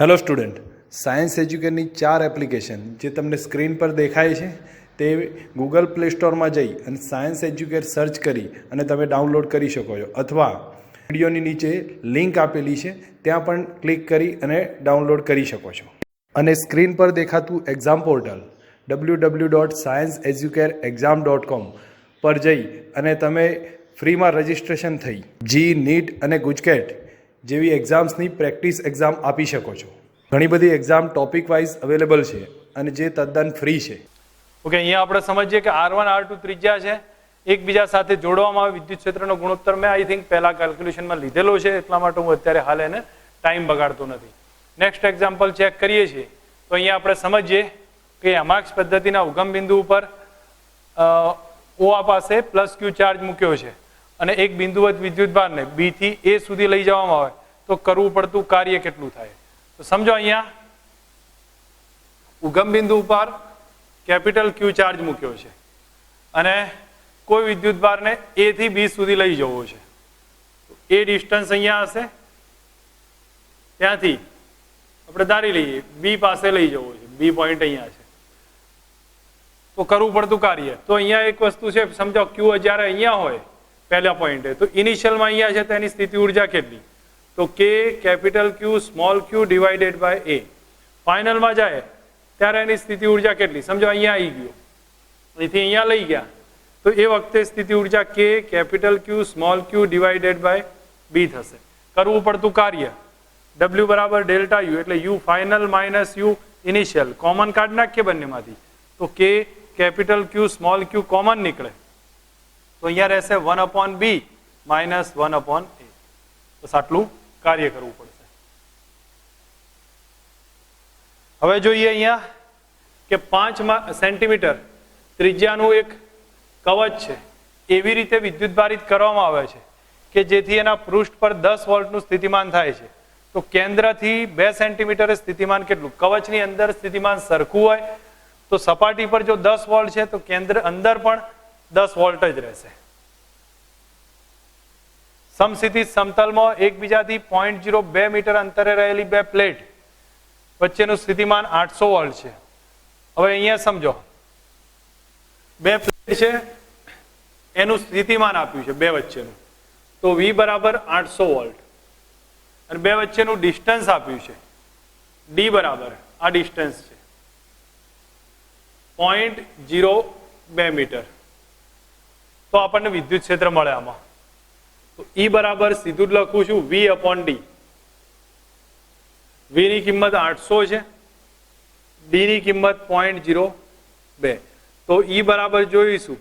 Hello student, science એજ્યુકેટની 4 application જે તમને screen પર દેખાય છે તે ગૂગલ પ્લે સ્ટોરમાં જઈ અને સાયન્સ એજ્યુકેટ સર્ચ કરી અને તમે ડાઉનલોડ કરી શકો છો, અથવા વિડીયોની નીચે લિંક આપેલી છે ત્યાં પણ ક્લિક કરી અને ડાઉનલોડ કરી શકો છો. અને સ્ક્રીન પર દેખાતું એક્ઝામ પોર્ટલ www.scienceeducateexam.com પર જઈ અને તમે ફ્રીમાં રજિસ્ટ્રેશન થઈ જી, નીટ અને ગુજકેટ જેવી એક્ઝામ્સની પ્રેક્ટિસ એક્ઝામ આપી શકો છો. ઘણી બધી એક્ઝામ ટોપિક વાઇઝ અવેલેબલ છે અને જે તદ્દન ફ્રી છે. ઓકે, અહીંયા આપણે સમજીએ કે R1 R2 ત્રિજ્યા છે, એકબીજા સાથે જોડવામાં આવે વિદ્યુત ક્ષેત્રનો ગુણોત્તર મેં આઈ થિંક પહેલા કેલ્ક્યુલેશનમાં લીધેલો છે, એટલા માટે હું અત્યારે હાલ એને ટાઈમ બગાડતો નથી. નેક્સ્ટ એક્ઝામ્પલ ચેક કરીએ છીએ તો અહીંયા આપણે સમજીએ કે અમાક્ષ પદ્ધતિના ઉગમ બિંદુ ઉપર OA પાસે +Q ચાર્જ મૂક્યો છે અને એક બિંદુવત વિદ્યુતભારને B થી A સુધી લઈ જવામાં આવે તો કરવું પડતું કાર્ય કેટલું થાય? તો સમજો અહીંયા ઉગમ બિંદુ ઉપર કેપિટલ Q ચાર્જ મૂક્યો છે અને કોઈ વિદ્યુતભારને A થી B સુધી લઈ જવો છે. એ ડિસ્ટન્સ અહીંયા હશે, ત્યાંથી આપણે ધારી લઈએ B પાસે લઈ જવો છે, B પોઈન્ટ અહીંયા છે, તો કરવું પડતું કાર્ય. તો અહીંયા એક વસ્તુ છે, સમજો Q જ્યારે અહીંયા હોય પહેલા પોઈન્ટે, તો ઇનિશિયલમાં અહીંયા છે તો એની સ્થિતિ ઉર્જા કેટલી? તો K capital Q small q divided by A. ફાઇનલમાં જાય ત્યારે એની સ્થિતિ ઉર્જા કેટલી? સમજો અહીંયા આવી ગયો, અહીંથી અહીંયા લઈ ગયા તો એ વખતે સ્થિતિ ઉર્જા K capital Q small q divided by B થશે. કરવું પડતું કાર્ય W બરાબર ડેલ્ટા U, એટલે U final minus U initial, common કાઢ નાખીએ બંનેમાંથી તો K capital Q small q common નીકળે તો અહીંયા રહેશે 1/B માઇનસ 1/A. બસ આટલું કાર્ય કરવું પડશે. હવે જોઈએ અહીંયા કે 5 સેન્ટીમીટર ત્રિજ્યાનું એક કવચ છે, એવી રીતે વિદ્યુતભારિત કરવામાં આવે છે કે જેથી એના પૃષ્ઠ પર 10 વોલ્ટનું સ્થિતિમાન થાય છે. તો કેન્દ્રથી 2 સેન્ટીમીટરે સ્થિતિમાન કેટલું? કવચની અંદર સ્થિતિમાન સરખું હોય તો સપાટી પર જો 10 વોલ્ટ છે તો કેન્દ્ર અંદર પણ 10 વોલ્ટ જ રહેશે. સમસ્થિતિ સમતલમાં એકબીજાથી 0.02 મીટર અંતરે રહેલી બે પ્લેટ વચ્ચેનું સ્થિતિમાન 800 વોલ્ટ છે. હવે અહીંયા સમજો, બે પ્લેટ છે, એનું સ્થિતિમાન આપ્યું છે બે વચ્ચેનું, તો V બરાબર 800 વોલ્ટ અને બે વચ્ચેનું ડિસ્ટન્સ આપ્યું છે D બરાબર આ ડિસ્ટન્સ છે 0.02 મીટર. તો આપણને વિદ્યુત ક્ષેત્ર મળે આમાં. તો E બરાબર સીધું જ લખું છું V/D. V ની કિંમત 800 છે, D ની કિંમત 0.02. તો E બરાબર જોઈશું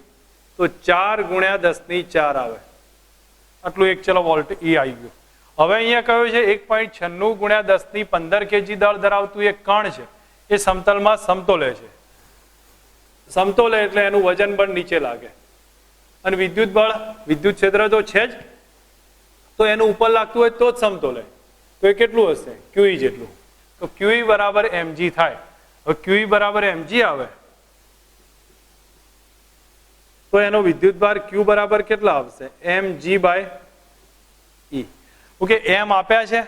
તો 4 × 10⁴ આવે, આટલું એક ચલો વોલ્ટ E આવી ગયું. હવે અહીંયા કહ્યું છે 1.96 × 10⁻15 kg દળ ધરાવતું એક કણ છે, એ સમતલમાં સમતોલે છે. સમતોલે એટલે એનું વજન બળ નીચે લાગે અને વિદ્યુત બળ વિદ્યુત ક્ષેત્ર તો છે જ, તો એનું ઉપર લાગતું હોય તો જ સમતોલે. તો એ કેટલું હશે? QE જેટલું. તો QE બરાબર mg થાય. હવે QE બરાબર mg આવે તો એનો વિદ્યુતભાર Q બરાબર કેટલા આવશે? mg/E. ઓકે, એમ આપ્યા છે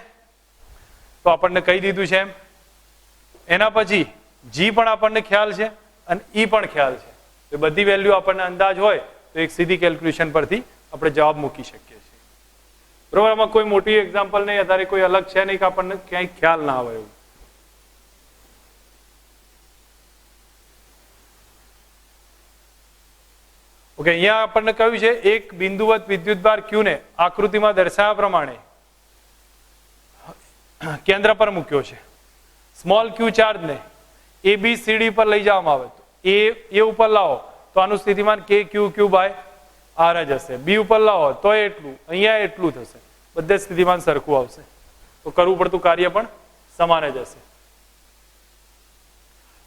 તો આપણને કહી દીધું છે એમ. એના પછી G પણ આપણને ખ્યાલ છે અને E પણ ખ્યાલ છે. એ બધી વેલ્યુ આપણને અંદાજ હોય તો એક સીધી કેલ્ક્યુલેશન પરથી આપણે જવાબ મૂકી શકીએ છીએ. બરોબર, આમાં કોઈ મોટી એક્ઝામ્પલ નહીં, અત્યારે કોઈ અલગ છે નહીં કે આપણને ક્યાંય ખ્યાલ ના આવે એવું. ઓકે, અહીંયા આપણને કહ્યું છે એક બિંદુવત વિદ્યુતભાર Q ને આકૃતિમાં દર્શાવ્યા પ્રમાણે કેન્દ્ર પર મૂક્યો છે. સ્મોલ Q ચાર્જને ABCD પર લઈ જવામાં આવે તો A ઉપર લાવો તો આનું સ્થિતિમાન KQQ/R જ હશે. B ઉપર લાવો તો એટલું, અહીંયા એટલું થશે, બધે સ્થિતિમાન સરખું આવશે. તો કરવું પડતું કાર્ય પણ સમાન જ હશે.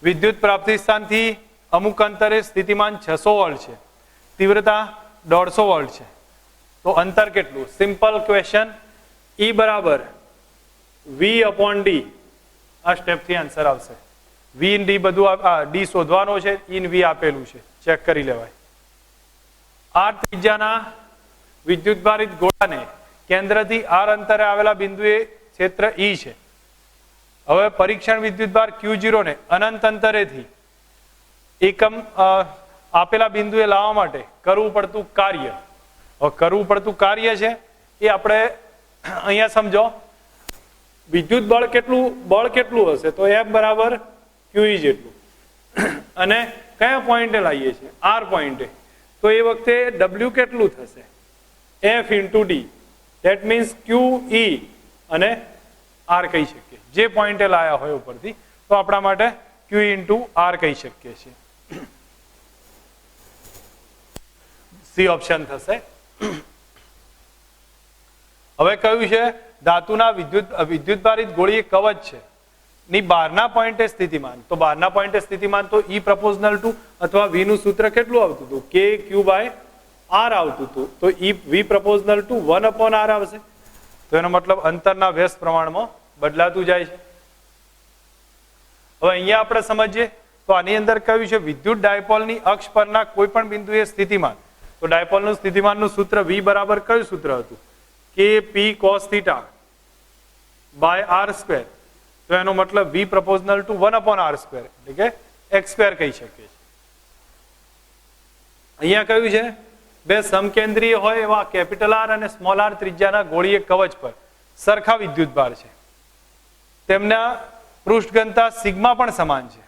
વિદ્યુત પ્રાપ્તિ સ્થાનથી અમુક અંતરે સ્થિતિમાન 600 વોલ્ટ છે, તીવ્રતા 150 વોલ્ટ છે, તો અંતર કેટલું? Simple question. E બરાબર V/D. આ સ્ટેપથી આન્સર આવશે. V D બધું D શોધવાનો છે, E V આપેલું છે, ચેક કરી લેવાય. R ત્રિજ્યાના વિદ્યુતભારિત ગોળાને કેન્દ્રથી R અંતરે આવેલા બિંદુએ ક્ષેત્ર E છે. હવે પરીક્ષણ વિદ્યુતભાર Q0 ને અનંત અંતરેથી એકમ આપેલા બિંદુએ લાવવા માટે કરવું પડતું કાર્ય. હવે કરવું પડતું કાર્ય છે એ આપણે અહીંયા સમજો. વિદ્યુત બળ કેટલું હશે? તો F બરાબર QE જેટલું. અને કયા પોઈન્ટે લાવીએ છીએ? R પોઈન્ટે. તો એ વખતે W કેટલું થશે? F into D. That means QE અને R કહી શકીએ. જે પોઈન્ટે લાયા હોય ઉપરથી તો આપણા માટે QE ઇન્ટુ R કહી શકીએ છીએ. સી ઓપ્શન થશે. હવે કયું છે? ધાતુના વિદ્યુતભારિત ગોળીય કવચ છે ની બહારના પોઈન્ટે સ્થિતિમાન. તો બહારના પોઈન્ટે સ્થિતિમાન તો E પ્રપોઝનલ ટુ અથવા V નું સૂત્ર કેટલું આવતું હતું? KQ/R આવતું હતું. તો V પ્રપોઝનલ ટુ 1/R આવશે. તો એનો મતલબ અંતરના વ્યસ્ત પ્રમાણમાં બદલાતું જાય છે. હવે અહીંયા આપણે સમજીએ તો આની અંદર કયું છે? વિદ્યુત ડાયપોલની અક્ષ પરના કોઈ પણ બિંદુએ સ્થિતિમાન. તો ડાયપોલનું સ્થિતિમાનનું સૂત્ર V બરાબર કયું સૂત્ર હતું? KP cos theta by R². તો એનો મતલબ V પ્રપોઝનલ ટુ 1/R², એટલે કે x² કહી શકીએ છીએ. અહીંયા કયું છે? બે સમકેન્દ્રીય હોય એવા કેપિટલ R અને સ્મોલ r ત્રિજ્યાના ગોળીય કવચ પર સરખા વિદ્યુતભાર છે. તેમના પૃષ્ઠઘનતા સિગ્મા પણ સમાન છે.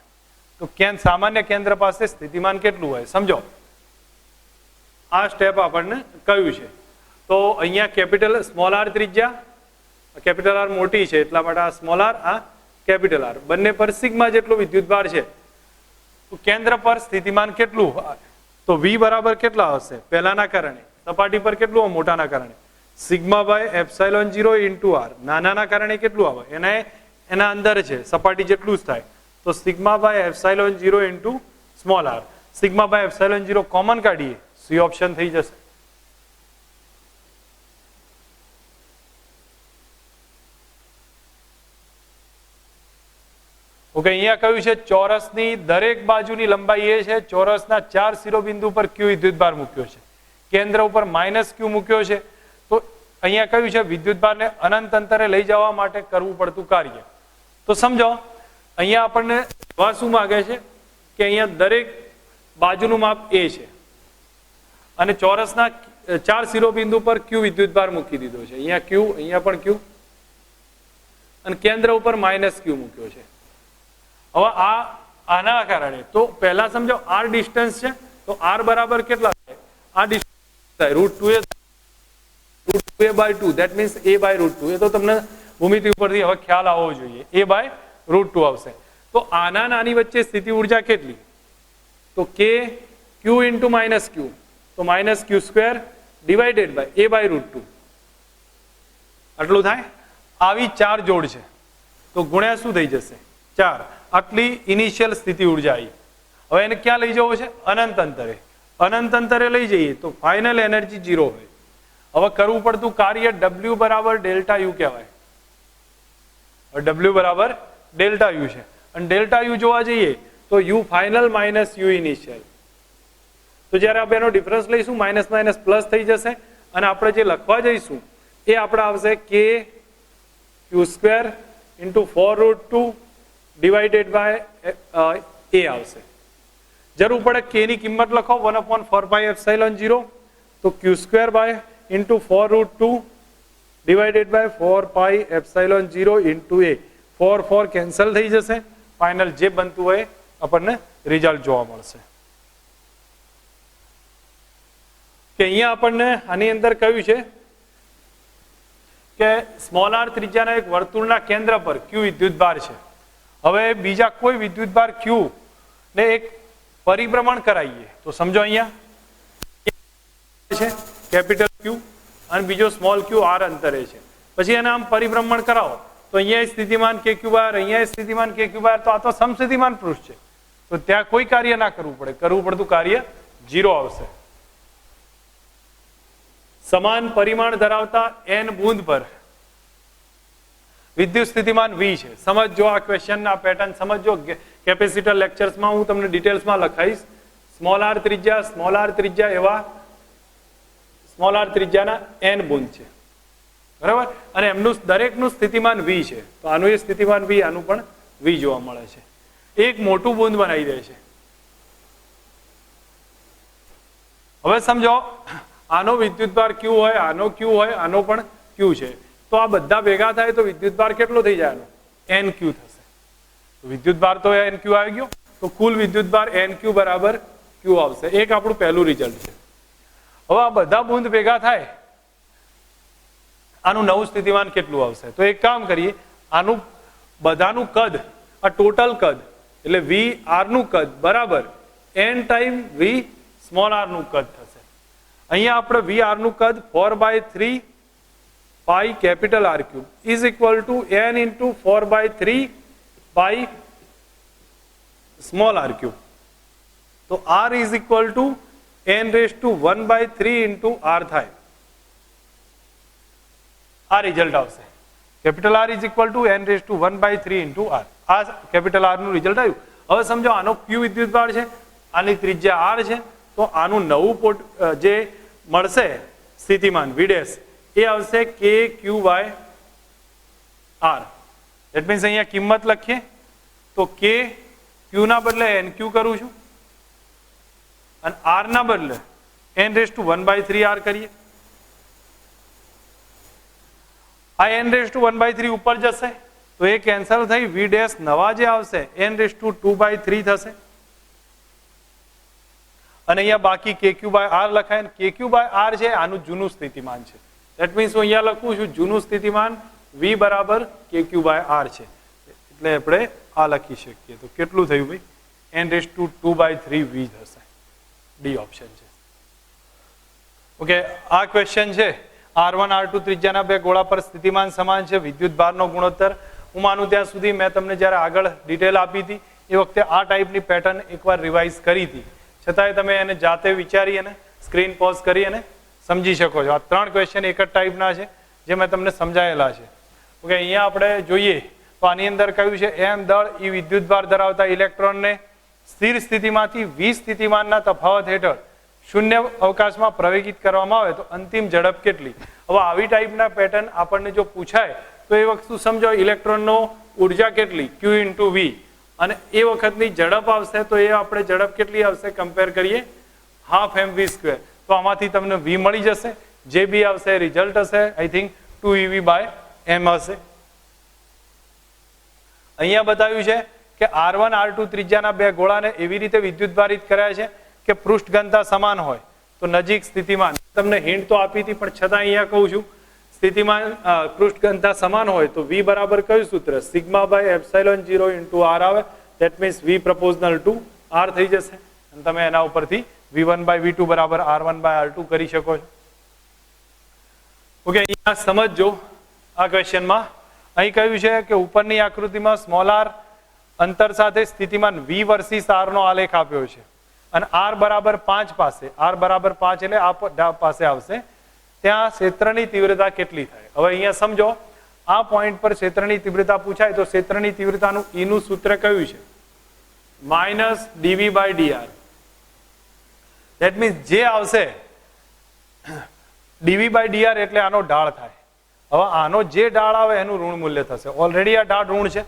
તો સામાન્ય કેન્દ્ર પાસે સ્થિતિમાન કેટલું હોય? સમજો આ સ્ટેપ આપણને કયું છે. તો અહીંયા કેપિટલ સ્મોલ r ત્રિજ્યા, કેપિટલ R મોટી છે એટલા માટે આ સ્મોલ r, આ કેપિટલ R, બંને પર સિગ્મા જેટલો વિદ્યુતભાર છે. તો કેન્દ્ર પર સ્થિતિમાન કેટલું? તો V બરાબર કેટલા હશે? પહેલાના કારણે સપાટી પર કેટલું? મોટાના કારણે sigma by epsilon 0 into R. નાનાના કારણે કેટલું આવે? એના અંદર છે સપાટી જેટલું જ થાય. તો sigma by epsilon 0 into small r. Sigma by epsilon 0 common કાઢીએ, સી ઓપ્શન થઈ જશે. ઓકે, અહીંયા કયું છે? ચોરસની દરેક બાજુની લંબાઈ એ છે. ચોરસના 4 શિરોબિંદુ પર Q વિદ્યુતભાર મૂક્યો છે. કેન્દ્ર ઉપર -Q મૂક્યો છે. તો અહીંયા કયું છે? વિદ્યુતભારને અનંત અંતરે લઈ જવા માટે કરવું પડતું કાર્ય. તો સમજો અહીંયા આપણને શું માગે છે કે અહીંયા દરેક બાજુનું માપ A છે અને ચોરસના 4 શિરોબિંદુ પર Q વિદ્યુતભાર મૂકી દીધો છે. અહીંયા Q, અહીંયા પણ Q અને કેન્દ્ર ઉપર -Q મૂક્યો છે. હવે આના કારણે તો પહેલા સમજો R ડિસ્ટન્સ છે. તો R બરાબર કેટલા થાય? આ ડિસ્ટન્સ થાય √2a/2. That means a/√2. એ તો તમને ભૂમિતિ ઉપરથી હવે ખ્યાલ આવવો જોઈએ. a/√2 આવશે. તો આના નાની વચ્ચે સ્થિતિ ઉર્જા કેટલી? તો Q ઇન્ટુ -Q. તો -Q² ડિવાઇડેડ બાય a/√2. આટલું થાય. આવી 4 જોડ છે તો ગુણ્યા શું થઈ જશે? 4. આટલી ઇનિશિયલ સ્થિતિ ઉર્જા આવી. હવે એને ક્યાં લઈ જવો છે? અનંત અંતરે. અનંત અંતરે લઈ જઈએ તો ફાઇનલ એનર્જી 0 હોય. હવે કરવું પડતું કાર્ય W બરાબર ડેલ્ટા યુ કહેવાય. W બરાબર ડેલ્ટા યુ છે અને ડેલ્ટા યુ જોવા જઈએ તો U final minus U initial. તો જ્યારે આપણે એનો ડિફરન્સ લઈશું માઇનસ માઇનસ પ્લસ થઈ જશે અને આપણે જે લખવા જઈશું એ આપણે આવશે KQ² into 4√2 divided by A આવશે. જરૂર પડે K ની કિંમત લખો 1/4πε0. તો Q² by into 4√2 divided by 4πε0 into A. 4 cancel થઈ જશે. ફાઇનલ જે બનતું હોય આપણને રિઝલ્ટ જોવા મળશે. કે અહીંયા આપણને આની અંદર કહ્યું છે કે સ્મોલ r ત્રિજ્યાના એક વર્તુળના કેન્દ્ર પર Q વિદ્યુતભાર છે. હવે બીજા કોઈ વિદ્યુતભાર Q ને એક પરિભ્રમણ કરાવીએ તો સમજો અહીંયા છે કેપિટલ Q અને બીજો સ્મોલ q r અંતરે છે. પછી એને આમ પરિભ્રમણ કરાવો તો અહીંયા સ્થિતિમાન kq બાર, અહીંયા સ્થિતિમાન kq બાર, તો આ તો સમસ્થિતિમાન પૃષ્ઠ છે. તો ત્યાં કોઈ કાર્ય ના કરવું પડે, કરવું પડતું કાર્ય 0 આવશે. સમાન પરિમાણ ધરાવતા n બૂંદ પર વિદ્યુત સ્થિતિમાન V છે. સમજો આ ક્વેશ્ચન ના પેટર્ન સમજો. કેપેસિટર લેક્ચર્સમાં હું તમને ડિટેલ્સમાં લખાઈશ. સ્મોલ r ત્રિજ્યા એવા સ્મોલ r ત્રિજ્યાના n બૂંદ છે. બરાબર, અને એમનું દરેકનું સ્થિતિમાન v છે, તો આનું એ સ્થિતિમાન v, આનું પણ v જોવા મળે છે. એક મોટું બુંદ બનાવી દે છે. હવે સમજો આનો વિદ્યુતભાર q હોય, આનો q હોય, આનો પણ q છે, તો આ બધા ભેગા થાય તો વિદ્યુતભાર કેટલો થઈ જાય? આનો nq થશે. વિદ્યુતભાર તો nq આવી ગયો, તો કુલ વિદ્યુતભાર nq બરાબર q આવશે. એક આપણું પહેલું રિઝલ્ટ છે. હવે આ બધા બુંદ ભેગા થાય, આનું નવું સ્થિતિમાન કેટલું આવશે? તો એક કામ કરીએ, આનું બધાનું કદ, આ ટોટલ કદ એટલે v r નું કદ બરાબર n time v small r નું કદ થશે. અહીંયા આપણે v r નું કદ 4/3 pi capital R cube is equal to n into 4/3 pi small r cube. તો r is equal to n raise to 1/3 into r થાય. આ રિઝલ્ટ આવશે. Capital R is equal to n raise to 1/3 into r. આ capital R નું result આવ્યું. હવે સમજો આનો q વિદ્યુતભાર છે, આની ત્રિજ્યા r છે, તો આનું નવું જે મળશે સ્થિતિમાન v ડેશ એ આવશે k q by r. That means અહીંયા કિંમત લખીએ તો k q ના બદલે nq કરું છું અને r ના બદલે n રેઝ ટુ 1/3 r કરીએ. આ n રેઝ ટુ 1/3 ઉપર જશે તો એ કેન્સલ થઈ v ડેશ નવા જે આવશે n રેઝ ટુ 2/3 થશે. અને અહીંયા બાકી kq બાય r લખાય, અને kq બાય r છે આનું જૂનું સ્થિતિમાન છે. ધેટ મીન્સ હું અહીંયા લખું છું જૂનું સ્થિતિમાન v બરાબર kq બાય r છે, એટલે આપણે આ લખી શકીએ. તો કેટલું થયું ભાઈ? n રેઝ ટુ 2/3 v થશે. ડી ઓપ્શન છે. ઓકે, આ ક્વેશ્ચન છે. R1 R2 ત્રિજ્યાના બે ગોળા પર સ્થિતિમાન સમાન છે, વિદ્યુતભારનો ગુણોત્તર. હું માનું ત્યાં સુધી મેં તમને જ્યારે આગળ ડિટેલ આપી હતી એ વખતે આ ટાઈપની પેટર્ન એકવાર રિવાઇઝ કરી હતી, છતાંય તમે એને જાતે વિચારી અને સ્ક્રીન પોઝ કરી અને સમજી શકો છો. આ 3 ક્વેશ્ચન એક જ ટાઈપના છે જે મેં તમને સમજાયેલા છે. ઓકે, અહીંયા આપણે જોઈએ તો આની અંદર કહ્યું છે m દળ e વિદ્યુતભાર ધરાવતા ઇલેક્ટ્રોનને સ્થિર સ્થિતિમાંથી v સ્થિતિમાનના તફાવત હેઠળ શૂન્ય અવકાશમાં પ્રવેગિત કરવામાં આવે તો અંતિમ ઝડપ કેટલી? હવે આવી ટાઈપના પેટર્ન આપણને જો પૂછાય તો એ વસ્તુ સમજો ઇલેક્ટ્રોનનો ઉર્જા કેટલી q ઇન્ટુ v, અને એ વખતની ઝડપ આવશે તો એ આપણે ઝડપ કેટલી આવશે કમ્પેર કરીએ હાફ mv². તો આમાંથી તમને v મળી જશે, જે બી આવશે રિઝલ્ટ હશે I think 2ev by m હશે. અહીંયા બતાવ્યું છે કે R1 R2 ત્રિજ્યાના બે ગોળાને એવી રીતે વિદ્યુતભારિત કર્યા છે કે પૃષ્ઠ ઘનતા સમાન હોય તો નજીક સ્થિતિમાન. તમને હિન્ટ તો આપી હતી પણ છતાં અહીંયા કહું છું, સ્થિતિમાન પૃષ્ઠ ઘનતા સમાન હોય તો v બરાબર કયું સૂત્ર? Sigma by epsilon 0 into r આવે. That means v proportional to r થઈ જશે, અને તમે એના ઉપરથી v1 બાય v2 બરાબર r1 બાય r2 કરી શકો છો. ઓકે, અહીંયા સમજજો આ ક્વેશ્ચનમાં. અહીં કહ્યું છે કે ઉપરની આકૃતિમાં સ્મોલ r અંતર સાથે સ્થિતિમાન v વર્સિસ r નો આલેખ આપ્યો છે, અને r બરાબર 5 પાસે, r બરાબર 5 એટલે આ પાસે આવશે, ત્યાં ક્ષેત્રની તીવ્રતા કેટલી થાય? હવે અહીંયા સમજો આ પોઈન્ટ પર ક્ષેત્રની તીવ્રતા પૂછાય તો ક્ષેત્રની તીવ્રતાનું E નું સૂત્ર કયું છે? Minus dv by dr. That means જે આવશે dv બાય dr એટલે આનો ઢાળ થાય. હવે આનો જે ઢાળ આવે એનું ઋણ મૂલ્ય થશે. ઓલરેડી આ ઢાળ ઋણ છે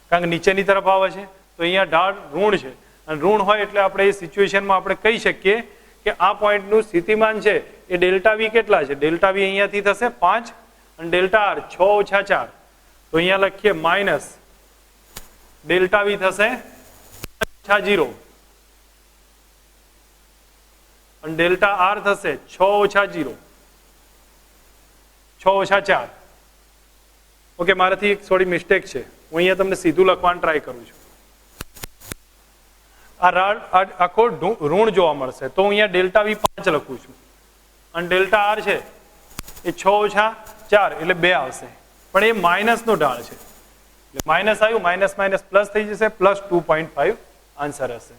કારણ કે નીચેની તરફ આવે છે, તો અહીંયા ઢાળ ઋણ છે, અને ઋણ હોય એટલે આપણે એ સિચ્યુએશનમાં આપણે કહી શકીએ કે આ પોઈન્ટનું સ્થિતિમાન છે એ ડેલ્ટા વી કેટલા છે? ડેલ્ટા વી અહીંયાથી થશે 5 અને ડેલ્ટા આર 6 ઓછા 4, તો અહીંયા લખીએ માઇનસ ડેલ્ટા વી થશે 5 ઓછા 0 અને ડેલ્ટા આર થશે 6 ઓછા 0, 6 ઓછા 4. ઓકે, મારાથી એક થોડી મિસ્ટેક છે, હું અહીંયા તમને સીધું લખવાનું ટ્રાય કરું છું. આ આખો ઋણ જોવા મળશે તો અહીંયા ડેલ્ટા વી 5 લખું છું, અને ડેલ્ટા આર છે એ 6 ઓછા 4 એટલે 2 આવશે, પણ એ માઇનસ નો ઢાળ છે એટલે માઇનસ આવ્યું, માઇનસ માઇનસ પ્લસ થઈ જશે, પ્લસ 2.5 આન્સર હશે.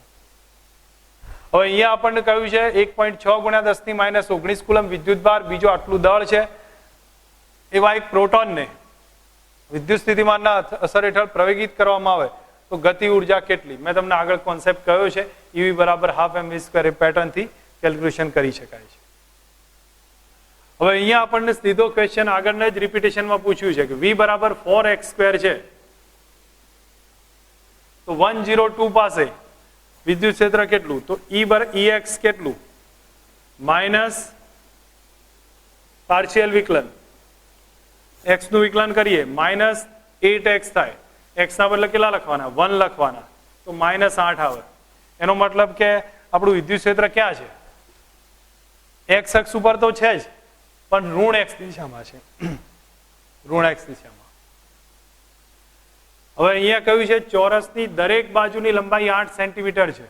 હવે અહીંયા આપણને કહ્યું છે 1.6 ગુણ્યા 10 ની માઇનસ 19 કુલમ વિદ્યુતભાર, બીજો આટલું દળ છે, એવા એક પ્રોટોનને વિદ્યુત સ્થિતિમાનના અસર હેઠળ પ્રવેગિત કરવામાં આવે તો ગતિ ઉર્જા કેટલી? મેં તમને આગળ કોન્સેપ્ટ કહ્યો છે, EV બરાબર હાફ mv², એ પેટર્નથી કેલ્ક્યુલેશન કરી શકાય છે. હવે અહીંયા આપણને સીધો ક્વેશ્ચન આગળના જ રિપીટેશનમાં પૂછ્યું છે કે v બરાબર 4x² છે, તો 102 પાસે વિદ્યુત ક્ષેત્ર કેટલું? તો Ex કેટલું? માઇનસ પાર્શિયલ વિકલન, x નું વિકલન કરીએ માઇનસ 8x થાય, x ના બદલે કેટલા લખવાના? 1 લખવાના, તો -8 આવે. એનો મતલબ કે આપણું વિદ્યુત ક્ષેત્ર ક્યાં છે? x અક્ષ ઉપર તો છે જ, પણ ઋણ x દિશામાં છે, ઋણ x દિશામાં. હવે અહીંયા કહ્યું છે ચોરસની દરેક બાજુની લંબાઈ 8 સેન્ટીમીટર છે.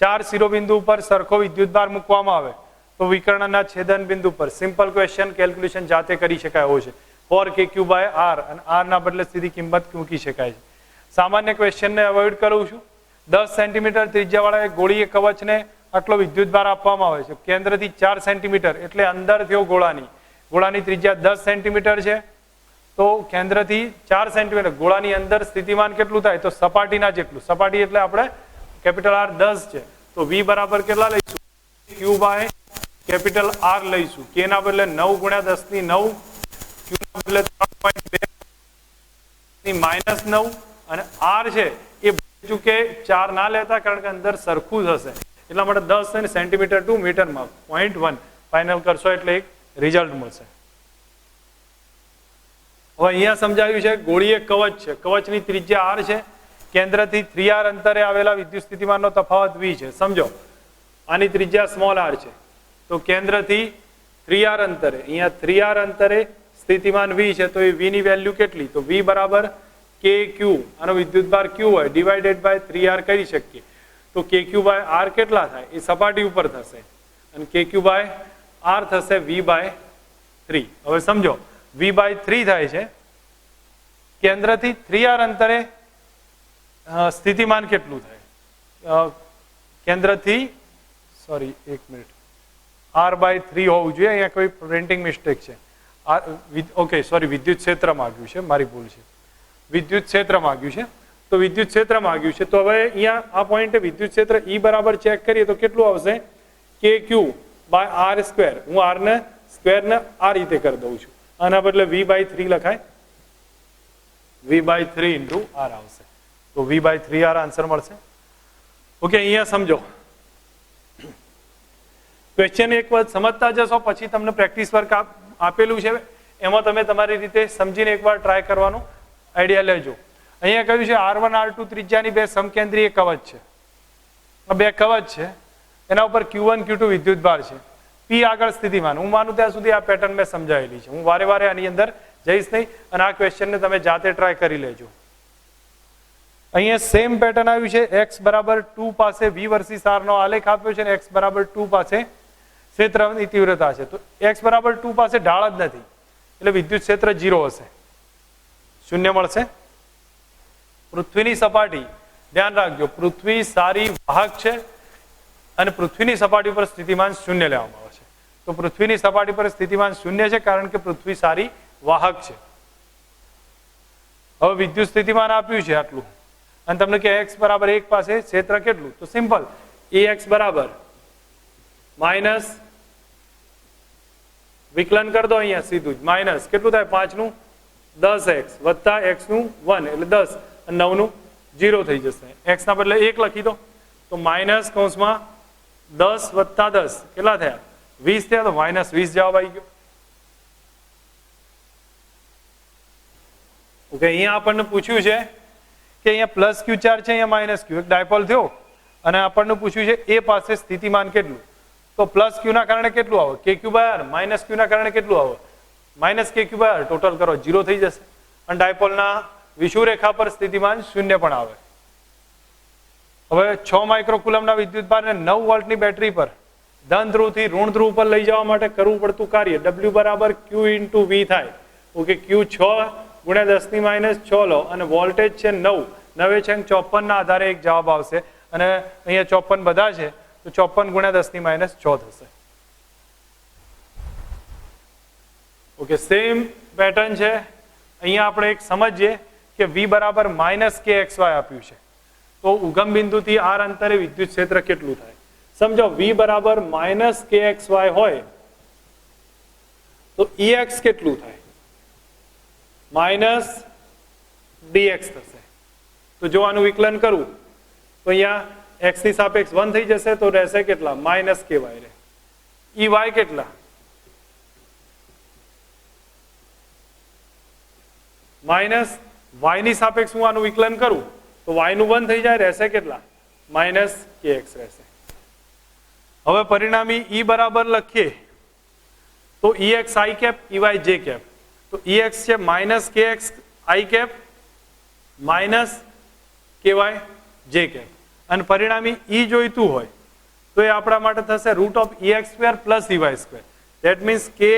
4 શિરોબિંદુ ઉપર સરખો વિદ્યુતભાર મૂકવામાં આવે તો વિકર્ણના છેદન બિંદુ પર સિમ્પલ ક્વેશ્ચન કેલ્ક્યુલેશન જાતે કરી શકાય એવો છે. 4kq/r અને r ના બદલે સીધી કિંમત મૂકી શકાય છે. સામાન્ય ક્વેશ્ચનને અવોઇડ કરું છું. 10 સેન્ટીમીટર ત્રિજ્યાવાળા એક ગોળીય કવચને આટલો વિદ્યુતભાર આપવામાં આવે છે. કેન્દ્રથી 4 સેન્ટીમીટર એટલે અંદર થયો ગોળાની ત્રિજ્યા 10 સેન્ટીમીટર છે, તો કેન્દ્રથી 4 સેન્ટીમીટર ગોળાની અંદર સ્થિતિમાન કેટલું થાય? તો સપાટીના જેટલું. સપાટી એટલે આપણે કેપિટલ R 10 છે, તો v બરાબર કેટલા લઈશું? q/R લઈશું. k ના બદલે 9 × 10⁹, q ના બદલે 3.2 -9 અને r છે એ કે 4 ના લેતા, કારણ કે અંદર સરખું જ હશે, એટલા માટે 10 સેન્ટીમીટર ટુ મીટરમાં 0.1 ફાઇનલ કરશો એટલે એક રિઝલ્ટ મળશે. હવે અહીંયા સમજાવ્યું છે ગોળીય કવચ છે, કવચની ત્રિજ્યા r છે, કેન્દ્રથી 3r અંતરે આવેલા વિદ્યુત સ્થિતિમાનનો તફાવત v છે. સમજો આની ત્રિજ્યા સ્મોલ r છે, તો કેન્દ્રથી 3r અંતરે, અહીંયા 3r અંતરે સ્થિતિમાન v છે, તો એ v ની વેલ્યુ કેટલી? તો v બરાબર kq, આનો વિદ્યુતભાર q હોય, ડિવાઇડેડ બાય 3r કરી શકીએ, તો kq/r કેટલા થાય? એ સપાટી ઉપર થશે, અને kq/r થશે v/3. હવે સમજો v/3 થાય છે, કેન્દ્રથી 3r અંતરે સ્થિતિમાન કેટલું થાય? કેન્દ્રથી સોરી એક મિનિટ, r/3 હોવું જોઈએ, અહીંયા કોઈ પ્રિન્ટિંગ મિસ્ટેક છે. ઓકે સોરી, વિદ્યુત ક્ષેત્ર માંગ્યું છે, મારી ભૂલ છે, વિદ્યુત ક્ષેત્ર માંગ્યું છે, તો વિદ્યુત ક્ષેત્ર માંગ્યું છે. તો હવે અહીંયા આ પોઈન્ટે વિદ્યુત ક્ષેત્ર E બરાબર ચેક કરીએ તો કેટલું આવશે? kq/r². હું r ને સ્ક્વેરને આ રીતે કરી દઉં છું, આના બદલે v/3 લખાય, v/3 × r આવશે, તો v/3r આન્સર મળશે. ઓકે, અહીંયા સમજો ક્વેશ્ચન એક વખત સમજતા જશો, પછી તમને પ્રેક્ટિસ વર્ક આપેલું છે, એમાં તમે તમારી રીતે સમજીને એકવાર ટ્રાય કરવાનો આઈડિયા લેજો. અહીંયા કહ્યું છે R1 R2 ત્રિજ્યાની બે સમકેન્દ્રીય કવચ છે. આ બે કવચ છે, એના ઉપર Q1 Q2 વિદ્યુતભાર છે, P આગળ સ્થિતિમાન. હું માનું ત્યાં સુધી આ પેટર્ન મેં સમજાવેલી છે, હું વારે વારે આની અંદર જઈશ નહીં, અને આ ક્વેશ્ચનને તમે જાતે ટ્રાય કરી લેજો. અહીંયા સેમ પેટર્ન આવ્યું છે, x બરાબર 2 પાસે v વર્સિસ r નો આલેખ આપ્યો છે, અને x બરાબર 2 પાસે ક્ષેત્રની તીવ્રતા છે. તો x બરાબર 2 પાસે ઢાળ જ નથી, એટલે વિદ્યુત ક્ષેત્ર 0 હશે, શૂન્ય મળશે. પૃથ્વીની સપાટી, ધ્યાન રાખજો, પૃથ્વી સારી વાહક છે અને પૃથ્વીની સપાટી પર સ્થિતિમાન 0 લેવામાં આવે છે. તો પૃથ્વીની સપાટી પર સ્થિતિમાન 0 છે, કારણ કે પૃથ્વી સારી વાહક છે. હવે વિદ્યુત સ્થિતિમાન આપ્યું છે આટલું, અને તમને કે x બરાબર 1 પાસે ક્ષેત્ર કેટલું? તો સિમ્પલ, Ax બરાબર માઇનસ વિકલન કરી દો, અહીંયા સીધું જ માઇનસ કેટલું થાય? 5 નું 10x વત્તા x નું 1 એટલે 10 અને 9 નું 0 થઈ જશે. x ના બદલે 1 લખી દો, તો માઇનસ કૌંસમાં 10 વત્તા 10 કેટલા થયા? 20 થયા, તો -20 જવાબ આવી ગયો. ઓકે, અહીંયા આપણને પૂછ્યું છે કે અહીંયા પ્લસ q ચાર્જ છે, અહીંયા -q, એક ડાયપોલ થયો, અને આપણને પૂછ્યું છે એ પાસે સ્થિતિમાન કેટલું? તો પ્લસ q ના કારણે કેટલું આવે? kq/r. માઇનસ q ના કારણે કેટલું આવે? -kq/r. ટોટલ કરો 0 થઈ જશે, અને ડાયપોલના વિષુવરેખા પર સ્થિતિમાન 0 પણ આવે. હવે 6 માઇક્રોકુલમના વિદ્યુતભારને 9 વોલ્ટની બેટરી પર ધન ધ્રુવથી ઋણ ધ્રુવ પર લઈ જવા માટે કરવું પડતું કાર્ય W બરાબર q × v થાય. ઓકે, q 6 × 10⁻6 લો, અને વોલ્ટેજ છે 9, 9 છે 54 ના આધારે એક જવાબ આવશે, અને અહીંયા 54 બધા છે, તો 54 × 10⁻6 થશે. ઓકે, સેમ પેટર્ન છે. અહીંયા આપણે એક સમજીએ કે v બરાબર -kxy આપ્યું છે, તો ઉગમ બિંદુથી r અંતરે વિદ્યુત ક્ષેત્ર કેટલું થાય? સમજો v બરાબર -kxy હોય તો EX કેટલું થાય? માઇનસ dx થશે. તો જો આનું વિકલન કરું તો અહીંયા x ની સાપેક્ષ 1 થઈ જશે, તો રહેશે કેટલા? માઇનસ ky રહે. EY કેટલા? માઇનસ y ની સાપેક્ષ હું આનું વિકલન કરું તો y નું 1 થઈ જાય, રહેશે કેટલા? માઇનસ kx રહેશે. હવે પરિણામી E બરાબર લખીએ તો EX I cap, EY J cap. તો EX છે minus kx I cap minus ky J cap. અને પરિણામી E જોઈતું હોય તો એ આપણા માટે થશે root of EX square plus EY square. That means કે